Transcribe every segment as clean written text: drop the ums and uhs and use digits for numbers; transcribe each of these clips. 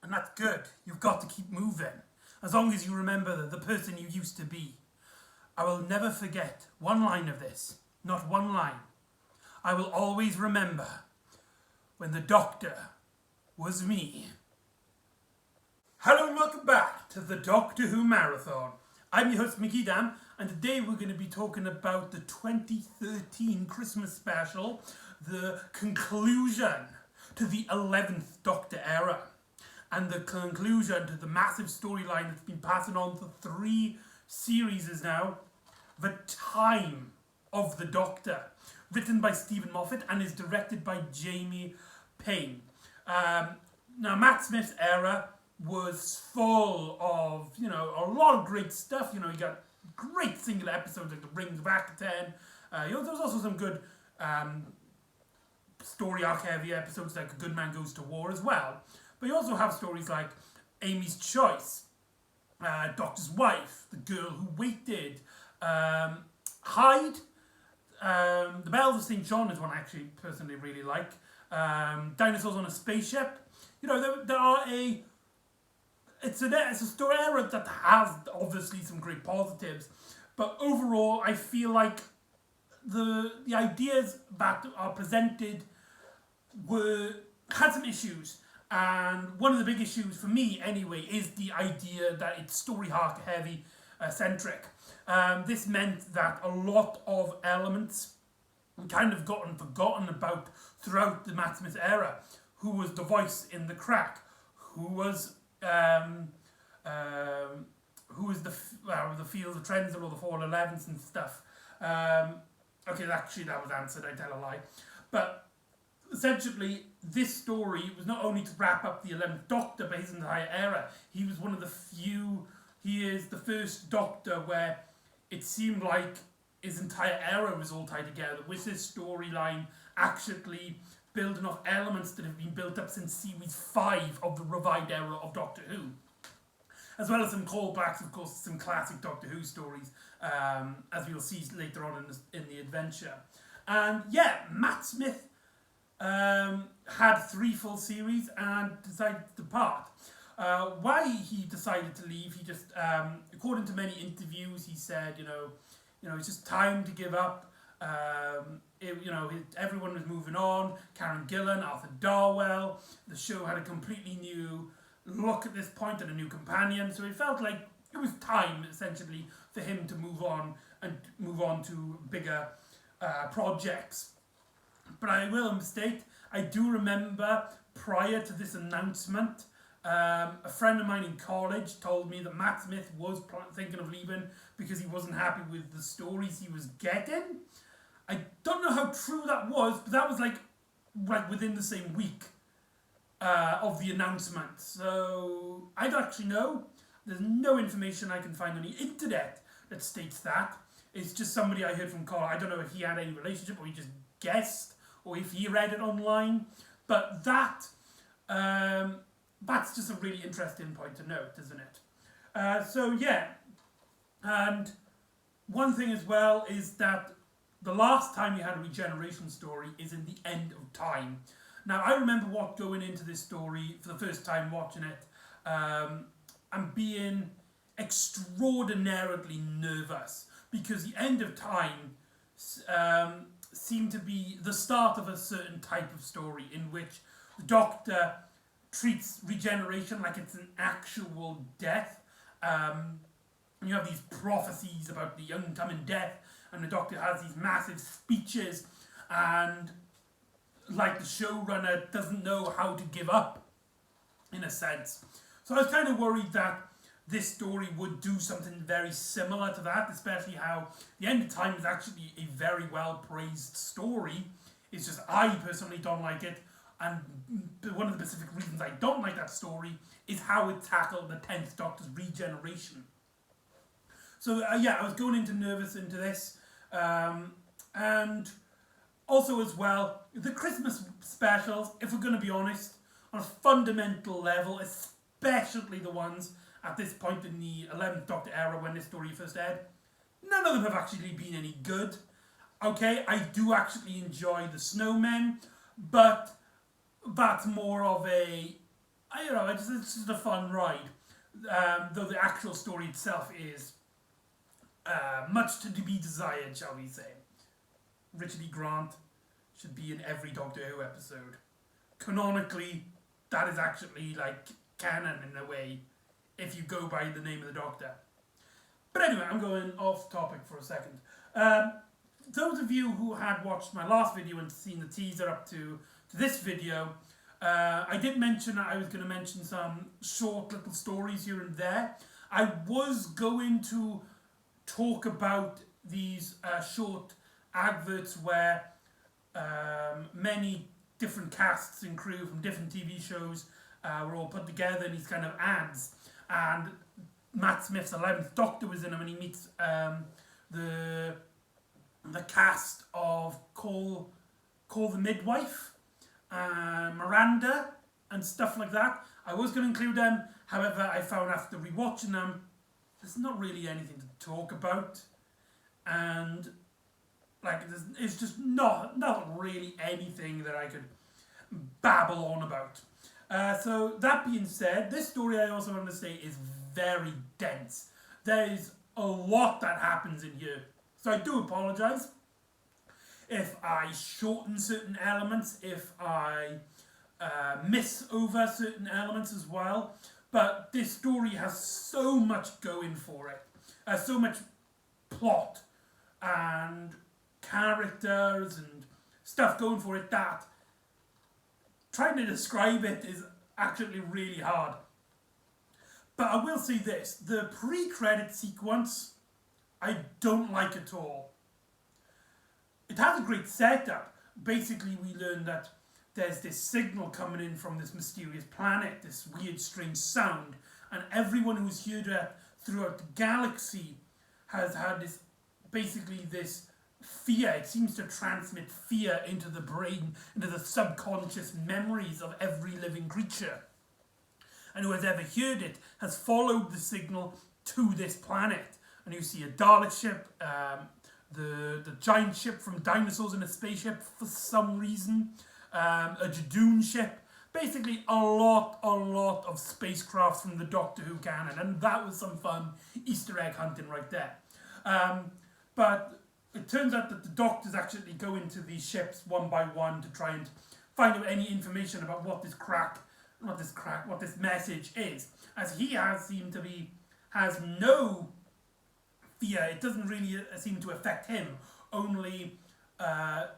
And that's good. You've got to keep moving. As long as you remember the person you used to be. I will never forget one line of this. Not one line. I will always remember when the Doctor was me. Hello and welcome back to the Doctor Who Marathon. I'm your host McEdam, and today we're going to be talking about the 2013 Christmas special, the conclusion to the 11th Doctor era, and the conclusion to the massive storyline that's been passing on for 3 series now, The Time of the Doctor, written by Stephen Moffat and is directed by Jamie Payne. Now, Matt Smith's era was full of, a lot of great stuff. You got great single episodes like The Rings of Akaten. There was also some good story arc heavy episodes like A Good Man Goes to War as well. But you also have stories like Amy's Choice, Doctor's Wife, The Girl Who Waited, Hyde, The Bells of St. John is one I actually personally really like. Dinosaurs on a Spaceship. It's a story era that has obviously some great positives, but overall I feel like the ideas that are presented had some issues, and one of the big issues for me anyway is the idea that it's story arc heavy centric. This meant that a lot of elements kind of gotten forgotten about throughout the Matt Smith era. Who was the voice in the crack? Who was the Fields of Trends or the 411s and stuff? Okay, actually that was answered. I tell a lie, but essentially this story was not only to wrap up the 11th Doctor, but his entire era. He was one of the few. He is the first Doctor where it seemed like his entire era was all tied together, with this storyline actually building off elements that have been built up since series 5 of the revived era of Doctor Who. As well as some callbacks, of course, some classic Doctor Who stories, as we'll see later on in the adventure. And yeah, Matt Smith had 3 full series and decided to depart. Why he decided to leave, he just, according to many interviews, he said, it's just time to give up. Everyone was moving on. Karen Gillan, Arthur Darwell. The show had a completely new look at this point and a new companion. So it felt like it was time, essentially, for him to move on to bigger projects. But I will state, I do remember prior to this announcement, a friend of mine in college told me that Matt Smith was thinking of leaving because he wasn't happy with the stories he was getting. I don't know how true that was, but that was like within the same week of the announcement. So I don't actually know. There's no information I can find on the internet that states that. It's just somebody I heard from college. I don't know if he had any relationship or he just guessed or if he read it online. But that's just a really interesting point to note, isn't it? And one thing as well is that the last time we had a regeneration story is in the End of Time. Now, I remember going into this story for the first time watching it and being extraordinarily nervous because the End of Time seemed to be the start of a certain type of story in which the Doctor treats regeneration like it's an actual death. You have these prophecies about the oncoming death, and the Doctor has these massive speeches, and like the showrunner doesn't know how to give up, in a sense. So I was kind of worried that this story would do something very similar to that, especially how The End of Time is actually a very well praised story. It's just I personally don't like it, and one of the specific reasons I don't like that story is how it tackled the 10th Doctor's regeneration. So I was going nervous into this, and also as well, the Christmas specials, if we're going to be honest, on a fundamental level, especially the ones at this point in the 11th Doctor era when this story first aired, none of them have actually been any good. Okay, I do actually enjoy the snowmen, but that's more of a it's just a fun ride. Though the actual story itself is much to be desired, shall we say. Richard E. Grant should be in every Doctor Who episode. Canonically, that is actually like canon in a way, if you go by the name of the Doctor. But anyway, I'm going off topic for a second. Those of you who had watched my last video and seen the teaser up to this video, I did mention that I was going to mention some short little stories here and there. I was going to talk about these short adverts where many different casts and crew from different TV shows were all put together in these kind of ads. And Matt Smith's 11th Doctor was in them, and he meets the cast of Call the Midwife, Miranda, and stuff like that. I was going to include them, however, I found after rewatching them, there's not really anything to talk about, and like it's just not really anything that I could babble on about. So that being said, this story I also want to say is very dense. There is a lot that happens in here, so I do apologise if I shorten certain elements, if I miss over certain elements as well. But this story has so much going for it, so much plot and characters and stuff going for it that trying to describe it is actually really hard. But I will say this, the pre-credit sequence I don't like at all. It has a great setup. Basically we learn that there's this signal coming in from this mysterious planet, this weird strange sound, and everyone who's heard it throughout the galaxy has had this, basically this fear. It seems to transmit fear into the brain, into the subconscious memories of every living creature. And who has ever heard it has followed the signal to this planet. And you see a Dalek ship, the giant ship from Dinosaurs in a Spaceship for some reason, a Jadoon ship, basically a lot of spacecraft from the Doctor Who canon, and that was some fun Easter egg hunting right there. But it turns out that the Doctors actually go into these ships one by one to try and find out any information about what this message is, as he has no fear. It doesn't really seem to affect him, only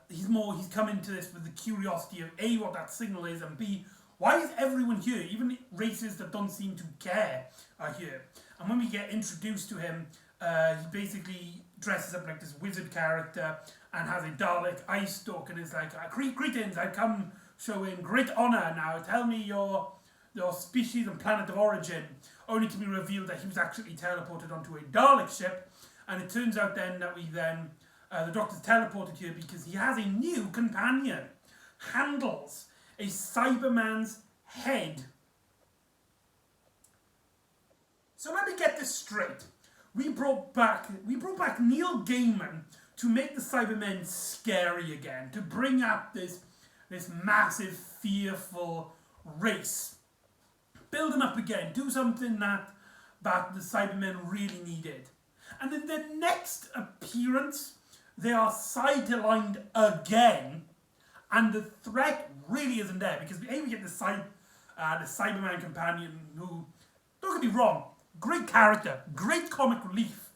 he's come into this with the curiosity of A, what that signal is, and B, why is everyone here? Even races that don't seem to care are here. And when we get introduced to him, he basically dresses up like this wizard character and has a Dalek eye stalk and is like, greetings, I come showing great honour now, tell me your species and planet of origin, only to be revealed that he was actually teleported onto a Dalek ship. And it turns out then that the Doctor's teleported here because he has a new companion, Handles, a Cyberman's head. So let me get this straight. We brought back Neil Gaiman to make the Cybermen scary again, to bring up this massive, fearful race. Build them up again, do something that the Cybermen really needed. And in their next appearance, they are sidelined again, and the threat really isn't there, because we get the Cyberman companion who, don't get me wrong, great character, great comic relief,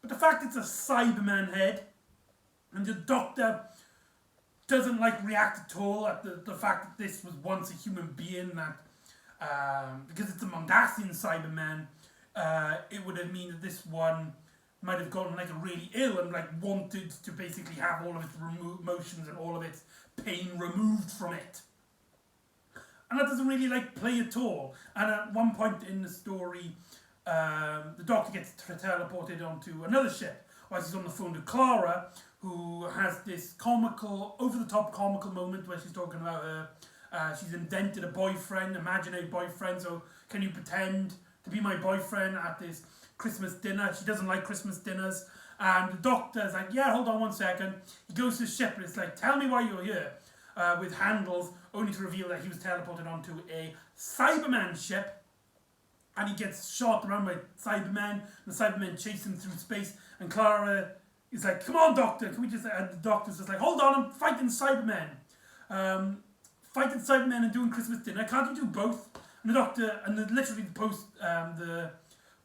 but the fact it's a Cyberman head, and the Doctor doesn't react at all at the fact that this was once a human being, that because it's a Mondasian Cyberman, it would have mean that this one might have gotten really ill and wanted to basically have all of its emotions and all of its pain removed from it. And that doesn't really play at all. And at one point in the story, the Doctor gets teleported onto another ship while he's on the phone to Clara, who has this over-the-top comical moment where she's talking about her. She's invented a boyfriend, imaginary boyfriend, so can you pretend to be my boyfriend at this Christmas dinner? She doesn't like Christmas dinners. And the Doctor's like, yeah, hold on one second. He goes to the ship and it's like, tell me why you're here. With Handles, only to reveal that he was teleported onto a Cyberman ship, and he gets shot around by Cybermen, and the Cybermen chase him through space, and Clara is like, come on, Doctor, can we just... And the Doctor's just like, hold on, I'm fighting Cybermen. Fighting Cybermen and doing Christmas dinner, can't you do both? And the Doctor, and literally the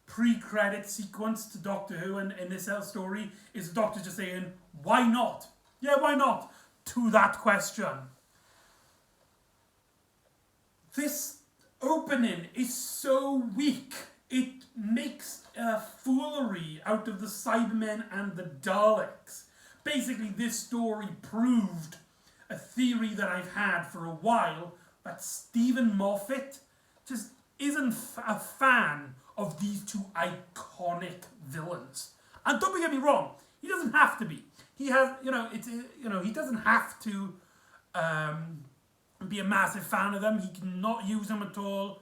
pre-credit sequence to Doctor Who in this story is the Doctor just saying, why not? Yeah, why not? To that question. This opening is so weak. It makes a foolery out of the Cybermen and the Daleks. Basically, this story proved a theory that I've had for a while, that Stephen Moffat just isn't a fan of these two iconic villains. And don't get me wrong, he doesn't have to be. He has, he doesn't have to be a massive fan of them. He can not use them at all.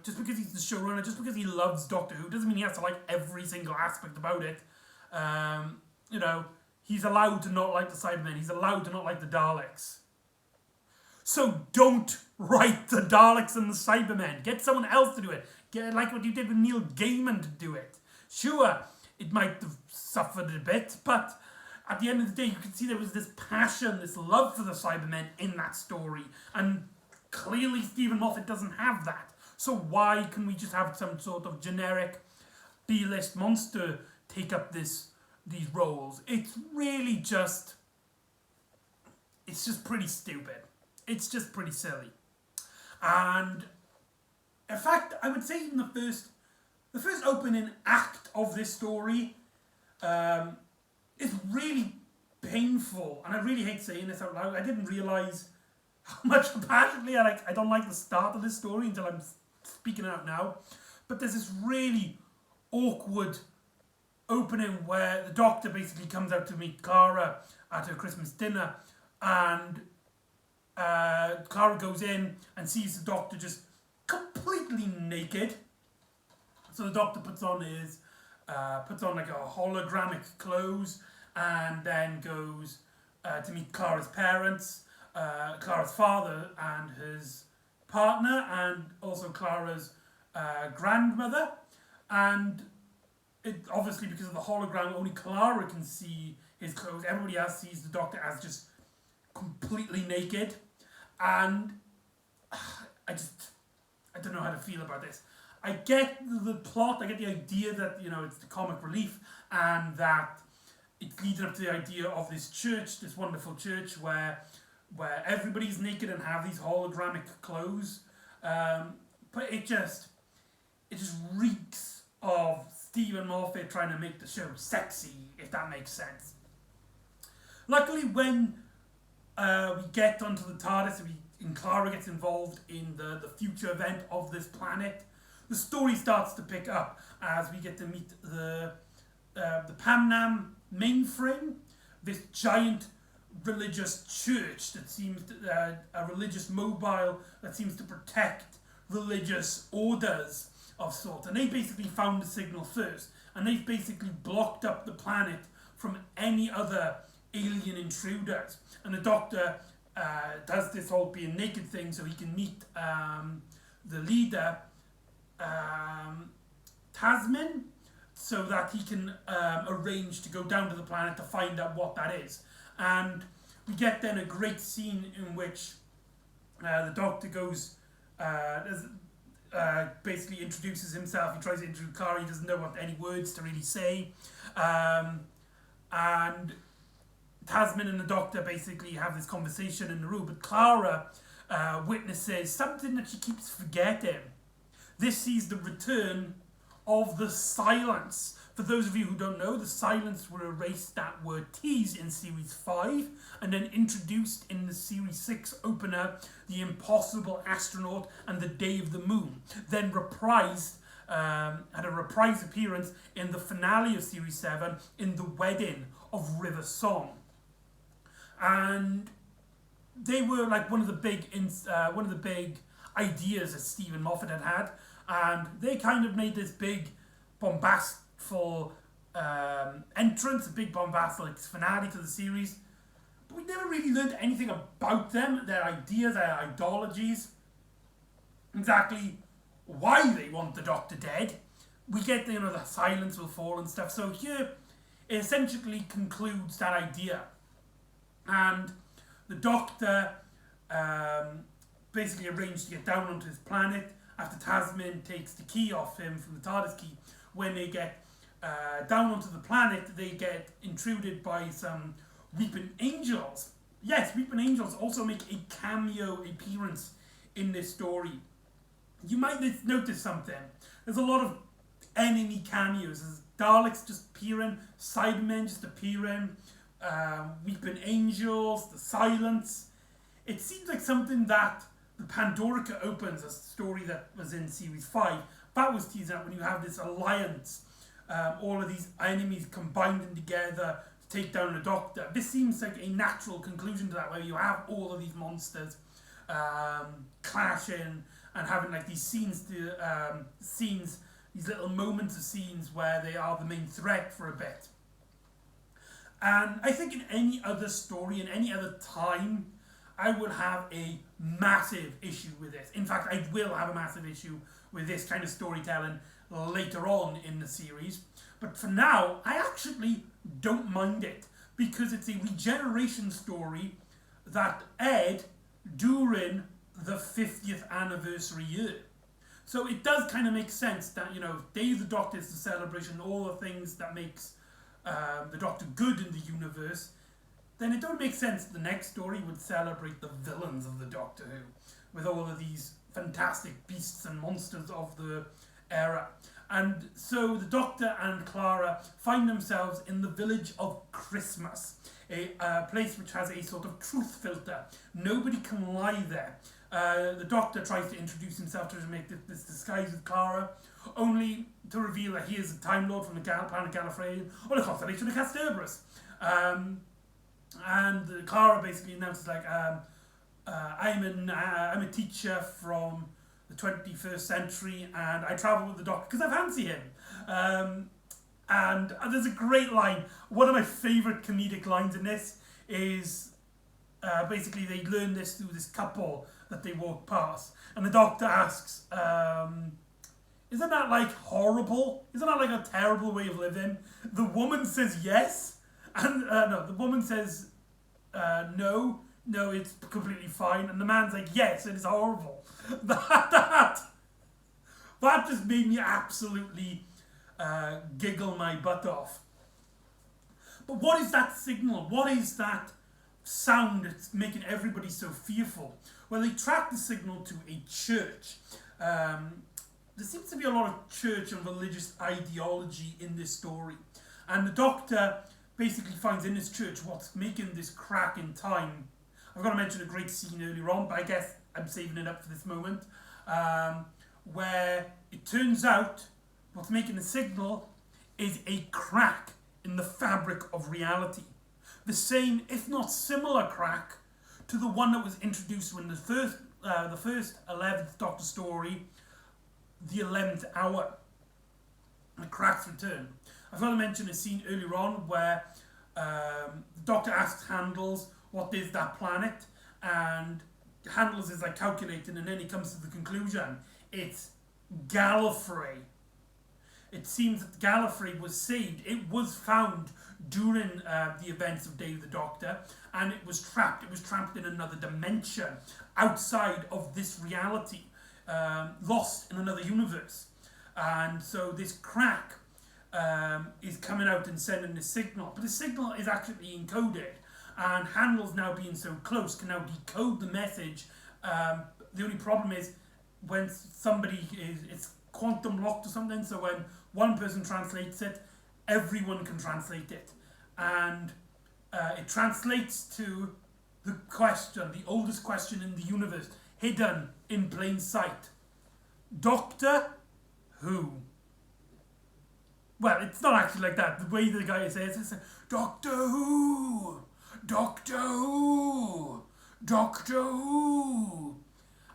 Just because he's the showrunner, just because he loves Doctor Who, doesn't mean he has to like every single aspect about it. He's allowed to not like the Cybermen. He's allowed to not like the Daleks. So don't write the Daleks and the Cybermen. Get someone else to do it. Get like what you did with Neil Gaiman to do it. Sure, it might have suffered a bit, but at the end of the day, you can see there was this passion, this love for the Cybermen in that story. And clearly Stephen Moffat doesn't have that. So why can we just have some sort of generic B-list monster take up these roles? It's really just... It's just pretty stupid. It's just pretty silly. And in fact, I would say even the first opening act of this story is really painful. And I really hate saying this out loud. I didn't realise how much passionately I don't like the start of this story until I'm speaking it out now. But there's this really awkward opening where the Doctor basically comes out to meet Clara at her Christmas dinner, and Clara goes in and sees the Doctor just completely naked. So the Doctor puts on like a hologramic clothes, and then goes to meet Clara's parents, Clara's father and his partner, and also Clara's grandmother. And it obviously, because of the hologram, only Clara can see his clothes. Everybody else sees the Doctor as just completely naked. And I don't know how to feel about this. I get the plot, I get the idea that, it's the comic relief, and that it's leading up to the idea of this church, this wonderful church where everybody's naked and have these hologramic clothes. But it just reeks of Stephen Moffat trying to make the show sexy, if that makes sense. Luckily, when we get onto the TARDIS and Clara gets involved in the future event of this planet, the story starts to pick up as we get to meet the Pamnam mainframe, this giant religious church that seems to, a religious mobile that seems to protect religious orders of sorts. And they basically found the signal first, and they've basically blocked up the planet from any other alien intruders. And the Doctor does this whole being naked thing so he can meet the leader, Tasmin, so that he can arrange to go down to the planet to find out what that is. And we get then a great scene in which the Doctor goes, basically introduces himself. He tries to introduce Clara. He doesn't know what any words to really say. And Tasmin and the Doctor basically have this conversation in the room, but Clara witnesses something that she keeps forgetting. This sees the return of the silence. For those of you who don't know, the silence were a race that were teased in Series 5 and then introduced in the Series 6 opener, The Impossible Astronaut and The Day of the Moon. Then reprised, had a reprise appearance in the finale of Series 7 in The Wedding of River Song. And they were like one of the big ideas that Stephen Moffat had, and they kind of made this big bombastful entrance, a big bombastic finale to the series. but we never really learned anything about them, their ideas, their ideologies, exactly why they want the Doctor dead. We get, the silence will fall and stuff. So here, it essentially concludes that idea. And the Doctor basically arranged to get down onto his planet after Tasman takes the key off him from the TARDIS key. When they get down onto the planet, they get intruded by some weeping angels. Yes, weeping angels also make a cameo appearance in this story. You might notice something. There's a lot of enemy cameos. There's Daleks just appearing, Cybermen just appearing, weeping angels, the silence. It seems like something that the Pandorica opens, a story that was in series 5. That was teased out when you have this alliance, all of these enemies combining together to take down the Doctor. This seems like a natural conclusion to that, where you have all of these monsters clashing and having like these scenes, these little moments of scenes where they are the main threat for a bit. And I think in any other story, in any other time, I would have a massive issue with this. In fact, I will have a massive issue with this kind of storytelling later on in the series. But for now, I actually don't mind it, because it's a regeneration story that aired during the 50th anniversary year. So it does kind of make sense that, Day of the Doctor is the celebration, all the things that makes the Doctor good in the universe. Then it don't make sense the next story would celebrate the villains of the Doctor Who, with all of these fantastic beasts and monsters of the era. And so the Doctor and Clara find themselves in the village of Christmas, a place which has a sort of truth filter. Nobody can lie there. The Doctor tries to introduce himself to make this disguise with Clara, only to reveal that he is a Time Lord from the planet Gallifrey, or the constellation of Kasterborous. And Clara basically announces, like, I'm a teacher from the 21st century, and I travel with the Doctor because I fancy him. And there's a great line. One of my favourite comedic lines in this is basically they learn this through this couple that they walk past, and the Doctor asks, isn't that like horrible? Isn't that like a terrible way of living? The woman says yes, and the woman says no, it's completely fine, and the man's like, yes, it is horrible. That just made me absolutely giggle my butt off. But what is that signal? What is that sound that's making everybody so fearful? Well, they track the signal to a church. There seems to be a lot of church and religious ideology in this story. And the Doctor basically finds in this church what's making this crack in time. I've got to mention a great scene earlier on, but I guess I'm saving it up for this moment, where it turns out what's making the signal is a crack in the fabric of reality. The same, if not similar, crack to the one that was introduced when the first 11th Doctor story, The 11th Hour, the crack's return. I've got to mention a scene earlier on where the Doctor asks Handles, what is that planet? And Handles is like calculating, and then he comes to the conclusion, it's Gallifrey. It seems that Gallifrey was saved. It was found during the events of Day of the Doctor, and it was trapped. It was trapped in another dimension, outside of this reality, lost in another universe. And so this crack is coming out and sending a signal, but the signal is actually encoded, and Handles, now being so close, can now decode the message. The only problem is when somebody it's quantum locked or something, so when one person translates it, everyone can translate it, and it translates to the question, the oldest question in the universe, hidden in plain sight. Doctor Who? Well, it's not actually like that. The way the guy says it, it's Doctor Who, Doctor Who, Doctor Who.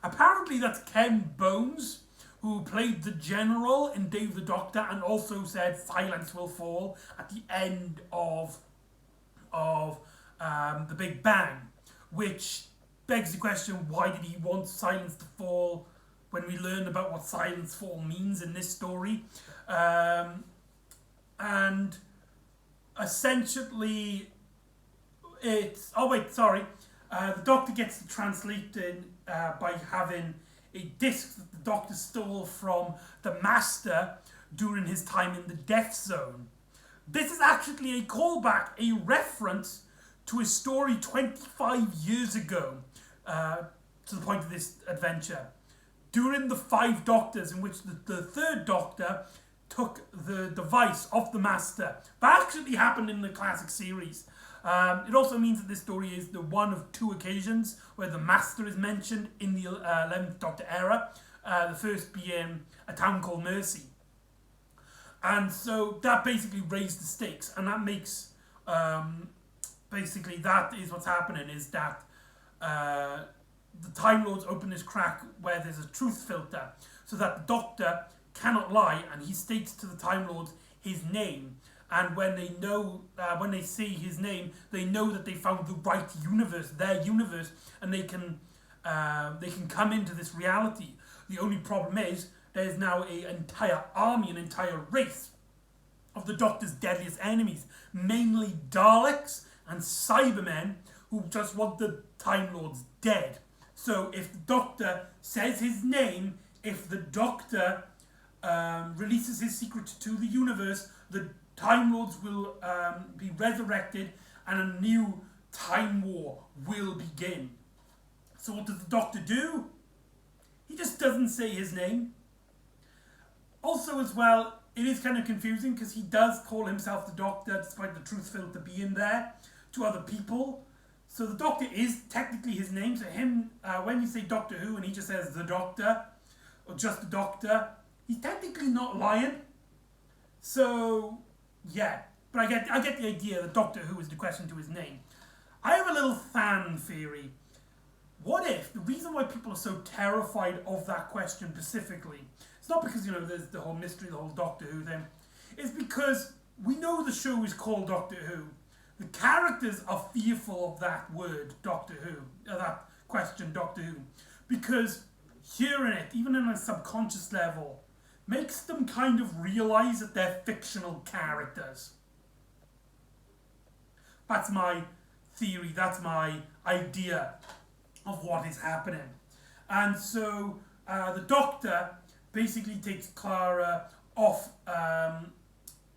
Apparently that's Ken Bones, who played the General in Day of the Doctor and also said silence will fall at the end of the Big Bang, which begs the question, why did he want silence to fall when we learn about what silence fall means in this story? And essentially, it's... Oh, wait, sorry. The Doctor gets to translate in by having a disc that the Doctor stole from the Master during his time in the Death Zone. This is actually a callback, a reference to a story 25 years ago, to the point of this adventure. During the 5 Doctors, in which the 3rd Doctor took the device off the Master. That actually happened in the classic series. It also means that this story is the one of 2 occasions where the Master is mentioned in the 11th Doctor era, the first being A Town Called Mercy. And so that basically raised the stakes, and that makes, basically that is what's happening, is that the Time Lords open this crack where there's a truth filter, so that the Doctor cannot lie, and he states to the Time Lords his name. And when they know, when they see his name, they know that they found the right universe, their universe, and they can come into this reality. The only problem is there's now an entire army, an entire race of the Doctor's deadliest enemies, mainly Daleks and Cybermen, who just want the Time Lords dead. So if the Doctor says his name, if the Doctor releases his secret to the universe, the Time Lords will be resurrected and a new time war will begin. So what does the Doctor do? He just doesn't say his name. Also as well, it is kind of confusing because he does call himself the Doctor despite the truth filter being there to other people. So the Doctor is technically his name. So him, when you say Doctor Who and he just says the Doctor or just the Doctor, he's technically not lying. So yeah, but I get the idea that Doctor Who is the question to his name. I have a little fan theory. What if the reason why people are so terrified of that question specifically, it's not because, you know, there's the whole mystery, the whole Doctor Who thing, it's because we know the show is called Doctor Who. The characters are fearful of that word, Doctor Who, that question, Doctor Who, because hearing it, even on a subconscious level, makes them kind of realise that they're fictional characters. That's my theory, that's my idea of what is happening. And so the Doctor basically takes Clara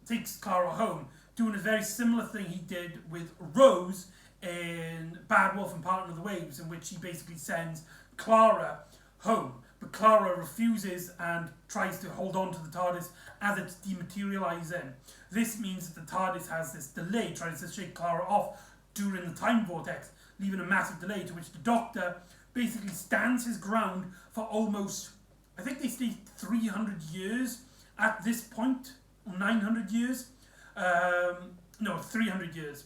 home, doing a very similar thing he did with Rose in Bad Wolf and Partner of the Waves, in which he basically sends Clara home. But Clara refuses and tries to hold on to the TARDIS as it's dematerialising. This means that the TARDIS has this delay, tries to shake Clara off during the time vortex, leaving a massive delay, to which the Doctor basically stands his ground for almost, I think they say 300 years at this point, or 900 years. No, 300 years.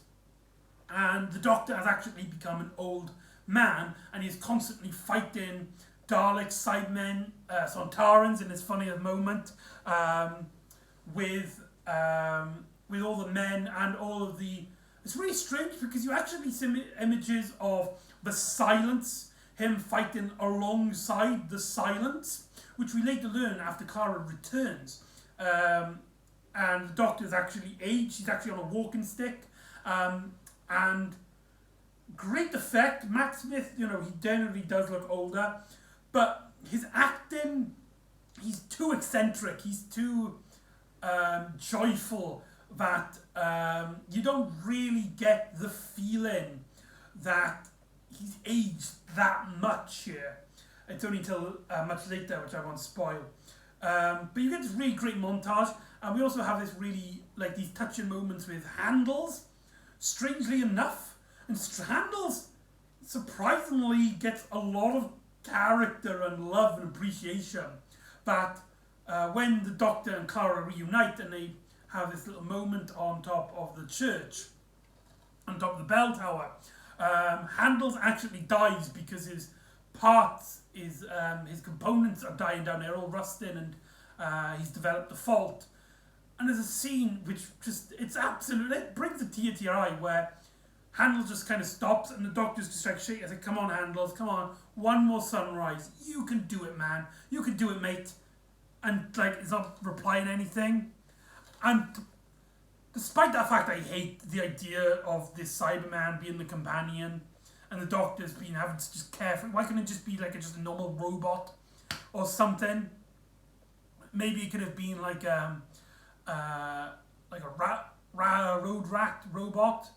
And the Doctor has actually become an old man, and he's constantly fighting Daleks, Cybermen, Sontarans in this funnier moment, with all the men and all of the... It's really strange because you actually see images of the Silence, him fighting alongside the Silence, which we later learn after Clara returns. And the Doctor's actually aged, he's actually on a walking stick, and great effect. Matt Smith, you know, he generally does look older, but his acting, he's too eccentric, he's too joyful that you don't really get the feeling that he's aged that much here. It's only until much later, which I won't spoil. But you get this really great montage, and we also have this really, like, these touching moments with Handles, strangely enough. And Handles surprisingly gets a lot of character and love and appreciation. But when the Doctor and Clara reunite and they have this little moment on top of the church, on top of the bell tower, Handles actually dies because his parts, his components are dying down, they're all rusting, and he's developed a fault. And there's a scene which just, it's absolute, it brings a tear to your eye, where Handles just kind of stops, and the doctor's just like shaking. I said, "Come on, Handles, come on, one more sunrise. You can do it, man. You can do it, mate." And like, he's not replying anything. And despite that fact, I hate the idea of this Cyberman being the companion, and the doctor's being having to just care for. Why couldn't it just be like just a normal robot or something? Maybe it could have been like a road rat robot.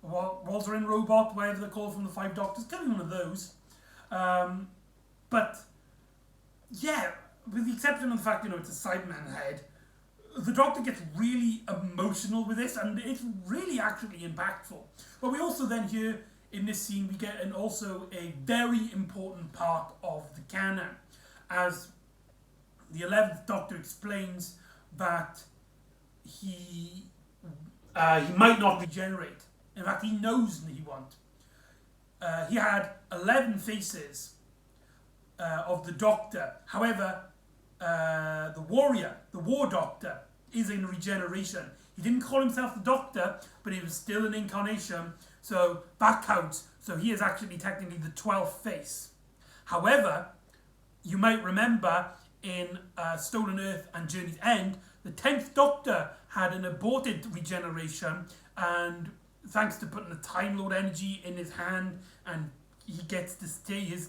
Walter robot, whatever they're called from the Five Doctors, could be one of those. But yeah, with the exception of the fact, it's a Cyberman head, the Doctor gets really emotional with this, and it's really actually impactful. But we also then hear in this scene, we get also a very important part of the canon, as the 11th Doctor explains that he might not regenerate. In fact, he knows that he won't. He had 11 faces of the Doctor. However, the War Doctor, is in regeneration. He didn't call himself the Doctor, but he was still an incarnation, so that counts. So he is actually technically the 12th face. However, you might remember in Stolen Earth and Journey's End, the 10th Doctor had an aborted regeneration, and thanks to putting the Time Lord energy in his hand, and he gets to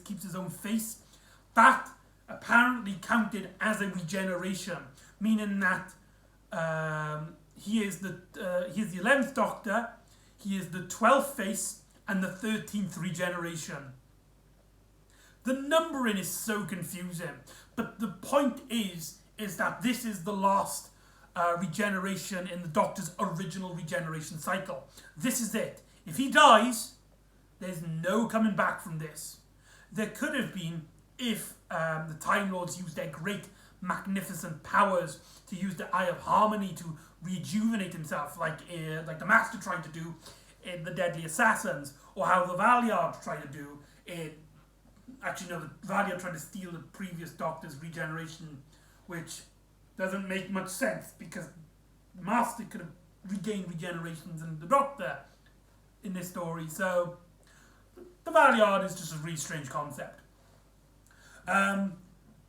keeps his own face, that apparently counted as a regeneration, meaning that he is the 11th Doctor, he is the 12th face, and the 13th regeneration. The numbering is so confusing, but the point is that this is the last regeneration in the Doctor's original regeneration cycle. This is it. If he dies, there's no coming back from this. There could have been if the Time Lords used their great, magnificent powers to use the Eye of Harmony to rejuvenate himself, like the Master tried to do in The Deadly Assassins, or how the Valeyard tried to do in... Actually, no, the Valeyard tried to steal the previous Doctor's regeneration, which doesn't make much sense, because the Master could have regained regenerations in the Doctor in this story, so the Valeyard is just a really strange concept. But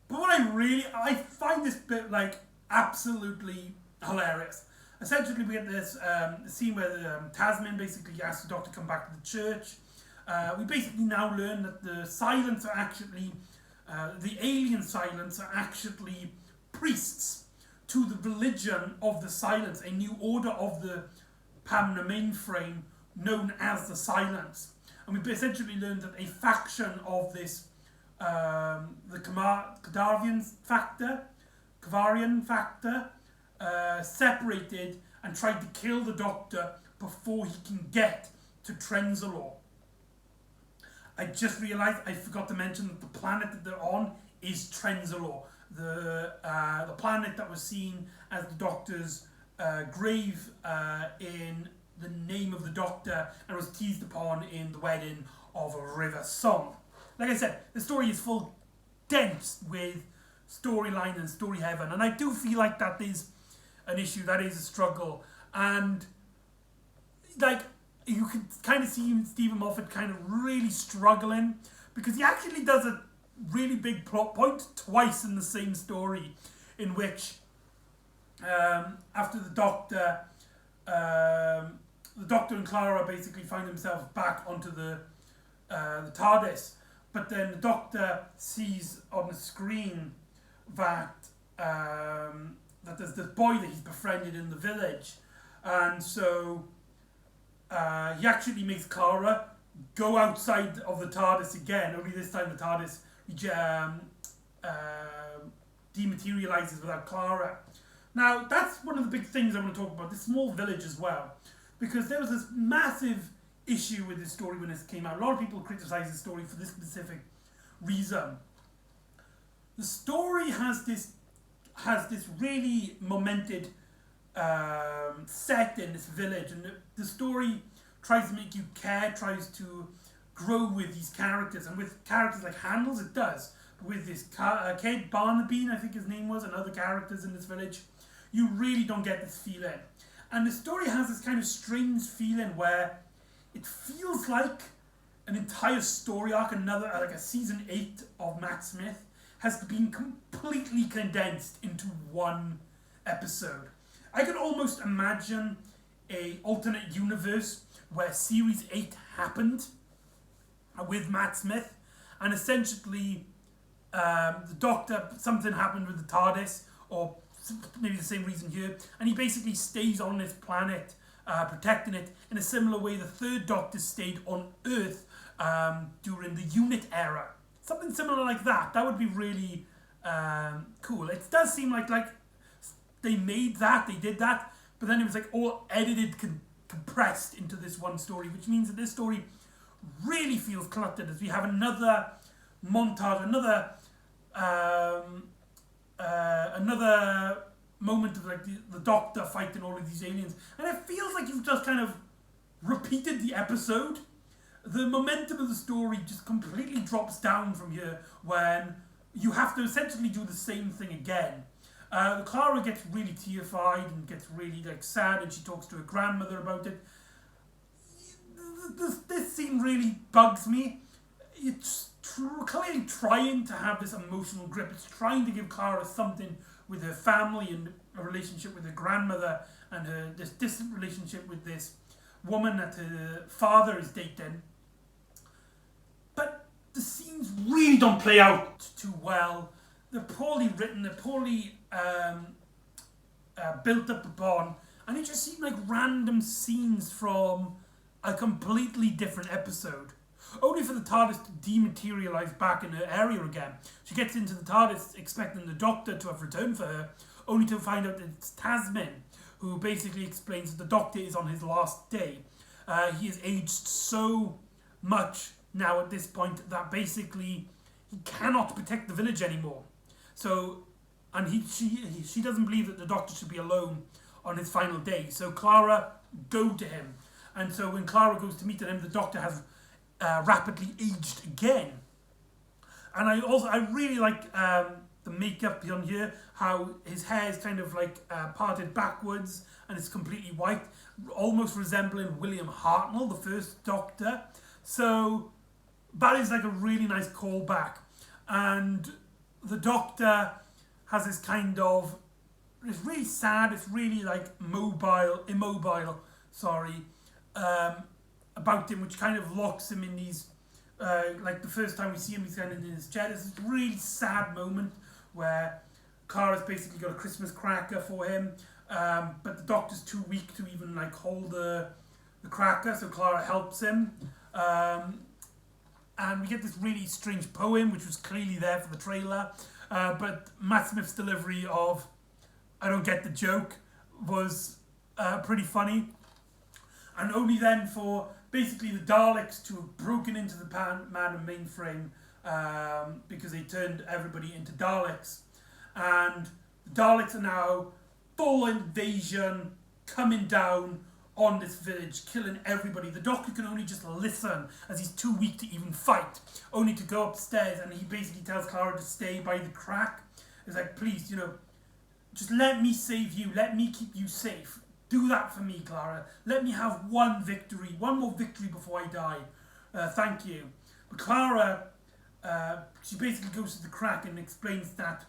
what I find this bit absolutely hilarious. Essentially, we get this scene where Tasman basically asks the Doctor to come back to the church. We basically now learn that the Silents are actually, the alien Silents are actually priests to the religion of the Silents, a new order of the Pamna mainframe known as the Silents. And we essentially learned that a faction of this, the Kavarian factor, separated and tried to kill the Doctor before he can get to Trenzalore. I just realised I forgot to mention that the planet that they're on is Trenzalore, the planet that was seen as the Doctor's grave in the name of the Doctor, and was teased upon in the wedding of a river song. Like I said, the story is full dense with storyline and story heaven, and I do feel like that is an issue, that is a struggle, and you can kind of see Stephen Moffat kind of really struggling, because he actually does a really big plot point twice in the same story, in which after the Doctor and Clara basically find themselves back onto the TARDIS, but then the Doctor sees on the screen that that there's this boy that he's befriended in the village, and so he actually makes Clara go outside of the TARDIS again, only this time the TARDIS dematerializes without Clara. Now, that's one of the big things I want to talk about, this small village as well, because there was this massive issue with this story when this came out. A lot of people criticized the story for this specific reason. The story has this really momented set in this village, and the story tries to make you care, tries to grow with these characters, and with characters like Handles it does, but with this Kate Barnaby, I think his name was, and other characters in this village, you really don't get this feeling. And the story has this kind of strange feeling where it feels like an entire story arc, another like a season 8 of Matt Smith, has been completely condensed into one episode. I could almost imagine a alternate universe where series 8 happened with Matt Smith, and essentially the Doctor, something happened with the TARDIS, or maybe the same reason here, and he basically stays on this planet, protecting it in a similar way the third Doctor stayed on Earth during the Unit era. Something similar like that. That would be really cool. It does seem like they made that, they did that, but then it was like all edited, compressed into this one story, which means that this story really feels cluttered as we have another montage, another moment of like the Doctor fighting all of these aliens, and it feels like you've just kind of repeated the episode. The momentum of the story just completely drops down from here when you have to essentially do the same thing again. Clara gets really tearfied and gets really sad, and she talks to her grandmother about it. This scene really bugs me. It's clearly trying to have this emotional grip. It's trying to give Clara something with her family and a relationship with her grandmother, and this distant relationship with this woman that her father is dating. But the scenes really don't play out too well. They're poorly written, they're poorly built up upon, and it just seemed like random scenes from a completely different episode. Only for the TARDIS to dematerialise back in her area again. She gets into the TARDIS expecting the Doctor to have returned for her, only to find out that it's Tasman, who basically explains that the Doctor is on his last day. He has aged so much now at this point that basically he cannot protect the village anymore. So, and she doesn't believe that the Doctor should be alone on his final day. So Clara go to him. And so when Clara goes to meet him, the Doctor has rapidly aged again. And I really like the makeup on here, how his hair is kind of like parted backwards and it's completely white, almost resembling William Hartnell, the first Doctor. So that is like a really nice callback. And the Doctor has this kind of, it's really sad, it's really like immobile, about him, which kind of locks him in these, like the first time we see him, he's kind of in his chair. There's this really sad moment where Clara's basically got a Christmas cracker for him, but the Doctor's too weak to even like hold the cracker, so Clara helps him. And we get this really strange poem, which was clearly there for the trailer, but Matt Smith's delivery of "I don't get the joke" was pretty funny. And only then for basically the Daleks to have broken into the McEdam mainframe because they turned everybody into Daleks. And the Daleks are now full invasion, coming down on this village, killing everybody. The Doctor can only just listen as he's too weak to even fight, only to go upstairs, and he basically tells Clara to stay by the crack. It's like, please, just let me save you, let me keep you safe. Do that for me, Clara. Let me have one more victory before I die. Thank you. But Clara, she basically goes to the crack and explains that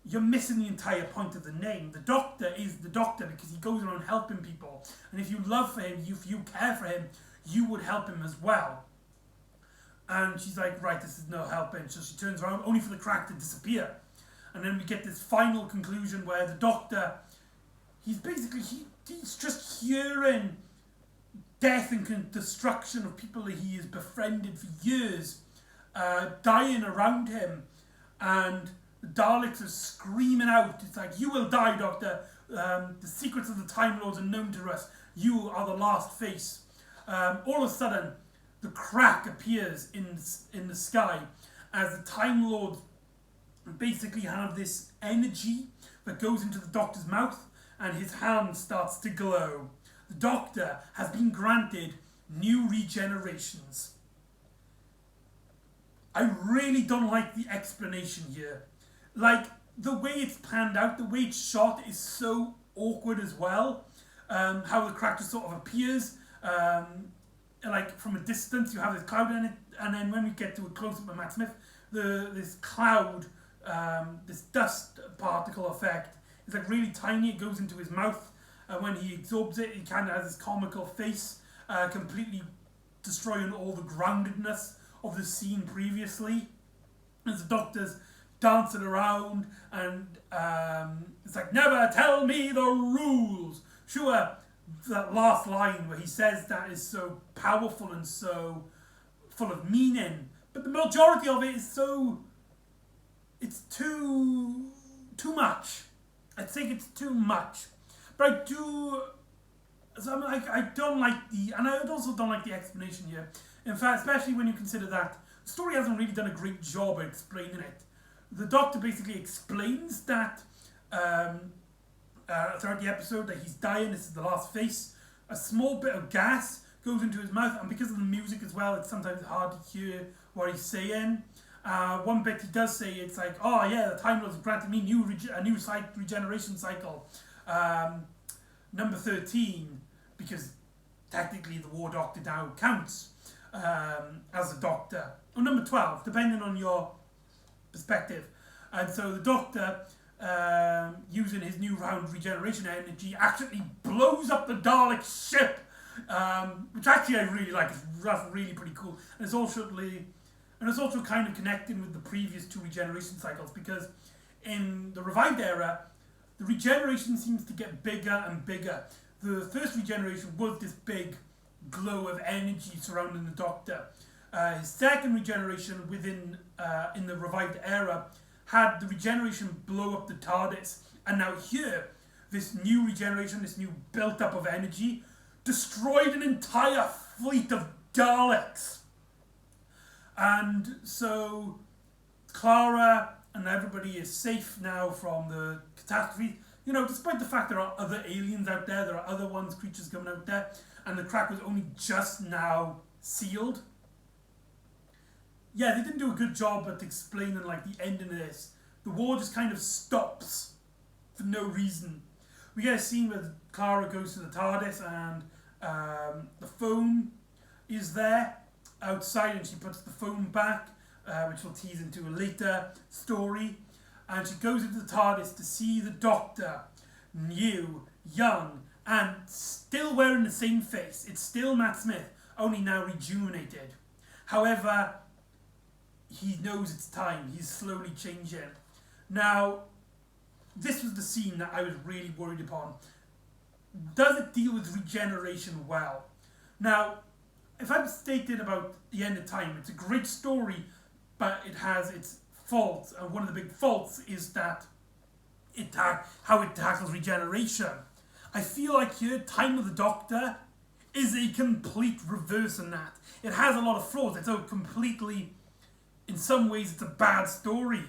you're missing the entire point of the name. The Doctor is the Doctor because he goes around helping people. And if you love for him, if you care for him, you would help him as well. And she's like, right, this is no helping. So she turns around only for the crack to disappear. And then we get this final conclusion where the Doctor, he's just hearing death and destruction of people that he has befriended for years, dying around him, and the Daleks are screaming out. It's like, you will die, Doctor. The secrets of the Time Lords are known to us. You are the last face. All of a sudden, the crack appears in the sky as the Time Lords basically have this energy that goes into the Doctor's mouth, and his hand starts to glow. The Doctor has been granted new regenerations. I really don't like the explanation here. Like, the way it's panned out, the way it's shot is so awkward as well. How the crack just sort of appears. like from a distance, you have this cloud in it, and then when we get to a close up of Matt Smith, this cloud, this dust particle effect is like really tiny. It goes into his mouth, and when he absorbs it, he kind of has this comical face, completely destroying all the groundedness of the scene previously. As the Doctor's dancing around, and it's like, never tell me the rules. Sure, that last line where he says that is so powerful and so full of meaning, but the majority of it is it's too much. I think it's too much. But I don't like and I also don't like the explanation here. In fact, especially when you consider that the story hasn't really done a great job of explaining it. The Doctor basically explains that throughout the episode that he's dying, this is the last face. A small bit of gas goes into his mouth, and because of the music as well, it's sometimes hard to hear what he's saying. One bit he does say, it's like, oh yeah, the Time Lords granted me a new regeneration cycle, number 13, because technically the War Doctor now counts as a Doctor, or number 12, depending on your perspective. And so the Doctor, using his new round regeneration energy, actually blows up the Dalek ship, which actually I really like. That's really pretty cool, and it's also kind of connecting with the previous two regeneration cycles, because in the revived era, the regeneration seems to get bigger and bigger. The first regeneration was this big glow of energy surrounding the Doctor. His second regeneration in the revived era had the regeneration blow up the TARDIS, and now here, this new regeneration, this new built up of energy, destroyed an entire fleet of Daleks. And so Clara and everybody is safe now from the catastrophe. You know, despite the fact there are other aliens out there, there are other creatures coming out there, and the crack was only just now sealed. Yeah, they didn't do a good job at explaining like the ending of this. The war just kind of stops for no reason. We get a scene where Clara goes to the TARDIS, and the phone is there outside, and she puts the phone back, which will tease into a later story. And she goes into the TARDIS to see the Doctor, new, young, and still wearing the same face. It's still Matt Smith, only now rejuvenated. However, he knows it's time. He's slowly changing. Now, this was the scene that I was really worried upon. Does it deal with regeneration well? Now, if I'm stating about The End of Time, it's a great story, but it has its faults, and one of the big faults is that how it tackles regeneration. I feel like here, Time of the Doctor is a complete reverse in that. It has a lot of flaws. It's a completely, in some ways, it's a bad story,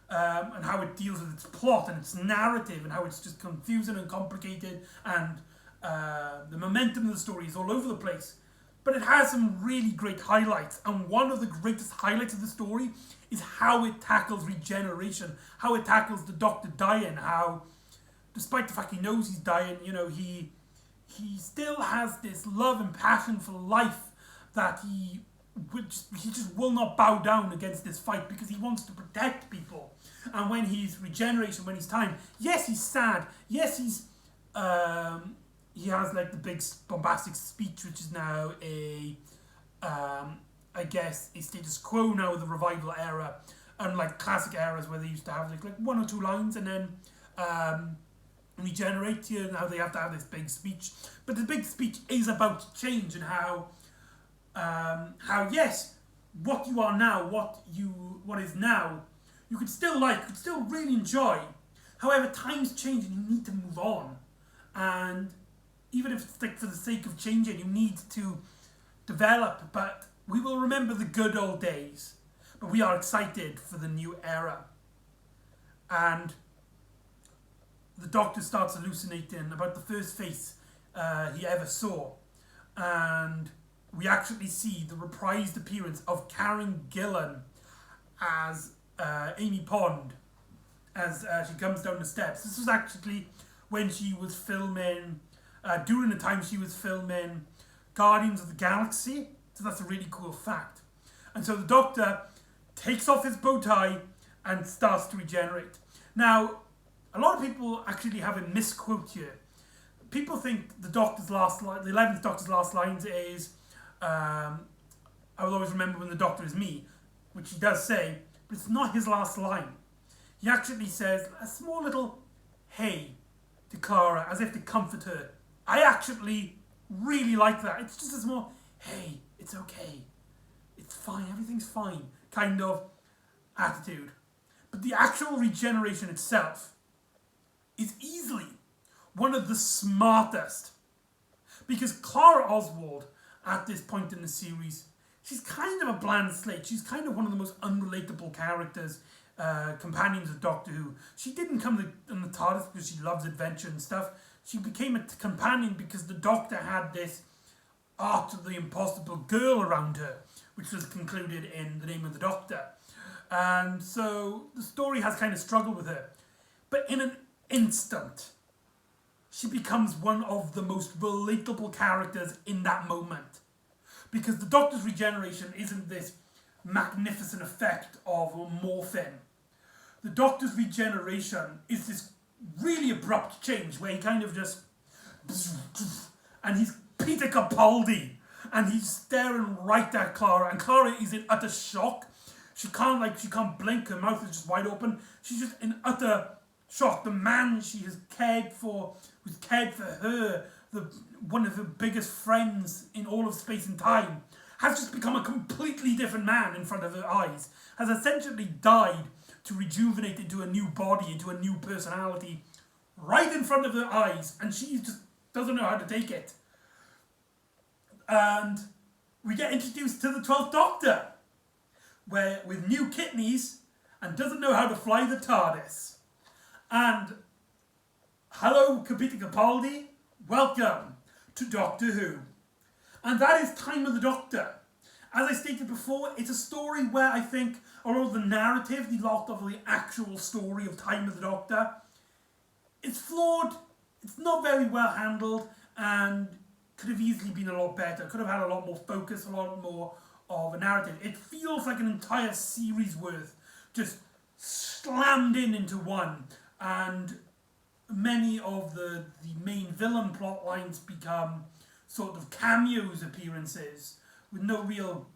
and how it deals with its plot and its narrative, and how it's just confusing and complicated, and the momentum of the story is all over the place. But it has some really great highlights, and one of the greatest highlights of the story is how it tackles regeneration, how it tackles the Doctor dying, how, despite the fact he knows he's dying, you know, he still has this love and passion for life that he just will not bow down against this fight, because he wants to protect people. And when he's regeneration, when he's time, yes, he's sad, yes, he has like the big bombastic speech, which is now I guess a status quo now with the revival era, unlike classic eras where they used to have like one or two lines and then regenerate here. Now they have to have this big speech, but the big speech is about change and how yes, what you are now, what is now, you could still really enjoy. However, times change and you need to move on, and even if it's like for the sake of changing, you need to develop. But we will remember the good old days. But we are excited for the new era. And the Doctor starts hallucinating about the first face he ever saw. And we actually see the reprised appearance of Karen Gillan as Amy Pond as she comes down the steps. This was actually when she was filming, during the time she was filming Guardians of the Galaxy. So that's a really cool fact. And so the Doctor takes off his bow tie and starts to regenerate. Now, a lot of people actually have a misquote here. People think the Doctor's last line, the 11th Doctor's last lines is, I will always remember when the Doctor is me, which he does say, but it's not his last line. He actually says a small little hey to Clara, as if to comfort her. I actually really like that. It's just a small, hey, it's okay. It's fine, everything's fine, kind of attitude. But the actual regeneration itself is easily one of the smartest. Because Clara Oswald, at this point in the series, she's kind of a bland slate. She's kind of one of the most unrelatable characters, companions of Doctor Who. She didn't come in the TARDIS because she loves adventure and stuff. She became a companion because the Doctor had this art of the impossible girl around her, which was concluded in The Name of the Doctor. And so the story has kind of struggled with her. But in an instant, she becomes one of the most relatable characters in that moment. Because the Doctor's regeneration isn't this magnificent effect of morphine. The Doctor's regeneration is this really abrupt change where he kind of just... and he's Peter Capaldi. And he's staring right at Clara. And Clara is in utter shock. She can't blink. Her mouth is just wide open. She's just in utter shock. The man she has cared for, who's cared for her, one of her biggest friends in all of space and time, has just become a completely different man in front of her eyes. Has essentially died to rejuvenate into a new body, into a new personality, right in front of her eyes. And she just doesn't know how to take it. And we get introduced to the 12th Doctor, where with new kidneys and doesn't know how to fly the TARDIS. And hello, Peter Capaldi, welcome to Doctor Who. And that is Time of the Doctor. As I stated before, it's a story where I think a lot of the narrative, the lot of the actual story of Time of the Doctor, it's flawed, it's not very well handled, and could have easily been a lot better. Could have had a lot more focus, a lot more of a narrative. It feels like an entire series worth just slammed into one, and many of the main villain plot lines become sort of cameos appearances with no real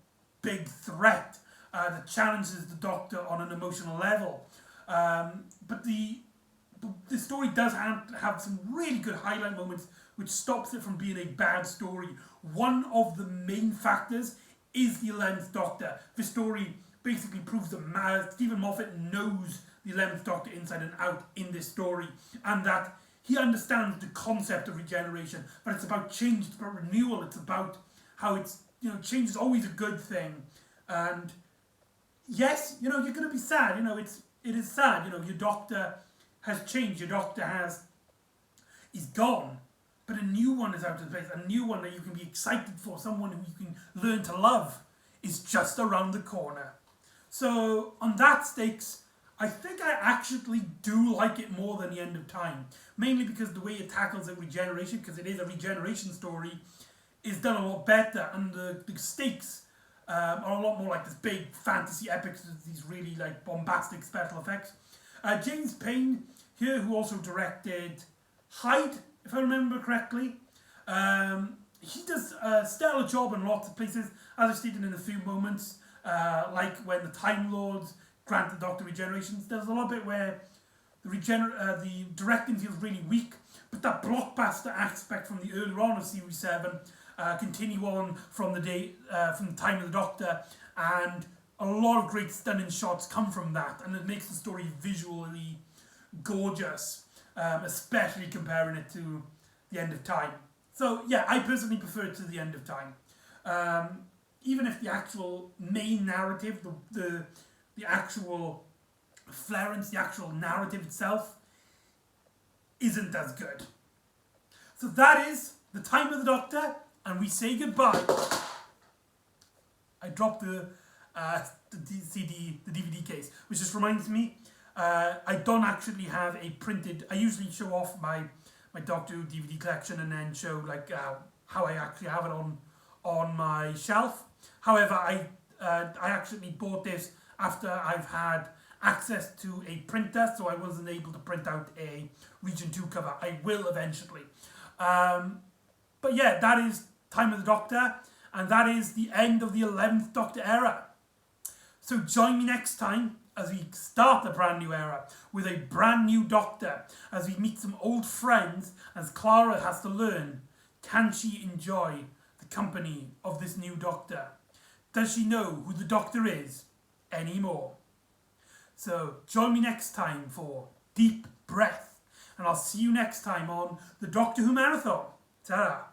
big threat that challenges the Doctor on an emotional level. But the story does have some really good highlight moments which stops it from being a bad story. One of the main factors is the 11th Doctor. The story basically proves that Stephen Moffat knows the 11th Doctor inside and out in this story, and that he understands the concept of regeneration, but it's about change, it's about renewal, it's about how it's, change is always a good thing. And yes, you're going to be sad, it is sad, your Doctor has changed, your Doctor is gone, but a new one is out of place, a new one that you can be excited for, someone who you can learn to love is just around the corner. So on that stakes, I think I actually do like it more than The End of Time. Mainly because the way it tackles the regeneration, because it is a regeneration story, is done a lot better. And the stakes are a lot more like this big fantasy epics with these really bombastic special effects. James Payne here, who also directed Hyde, if I remember correctly. He does a stellar job in lots of places, as I stated in a few moments, like when the Time Lords grant the Doctor regenerations. There's a little bit where the directing feels really weak, but that blockbuster aspect from the earlier on of Series 7 continue on from the Time of the Doctor, and a lot of great stunning shots come from that, and it makes the story visually gorgeous, especially comparing it to The End of Time. So yeah, I personally prefer it to The End of Time. Even if the actual main narrative, the actual Florence, the actual narrative itself, isn't as good. So that is the Time of the Doctor, and we say goodbye. I dropped the DVD case, which just reminds me, I don't actually have a printed. I usually show off my Doctor Who DVD collection and then show how I actually have it on my shelf. However, I actually bought this after I've had access to a printer, so I wasn't able to print out a Region 2 cover. I will eventually. But yeah, that is Time of the Doctor, and that is the end of the 11th Doctor era. So join me next time as we start a brand new era with a brand new Doctor, as we meet some old friends, as Clara has to learn, can she enjoy the company of this new Doctor? Does she know who the Doctor is anymore? So join me next time for Deep Breath, and I'll see you next time on the Doctor Who Marathon. Ta-ra!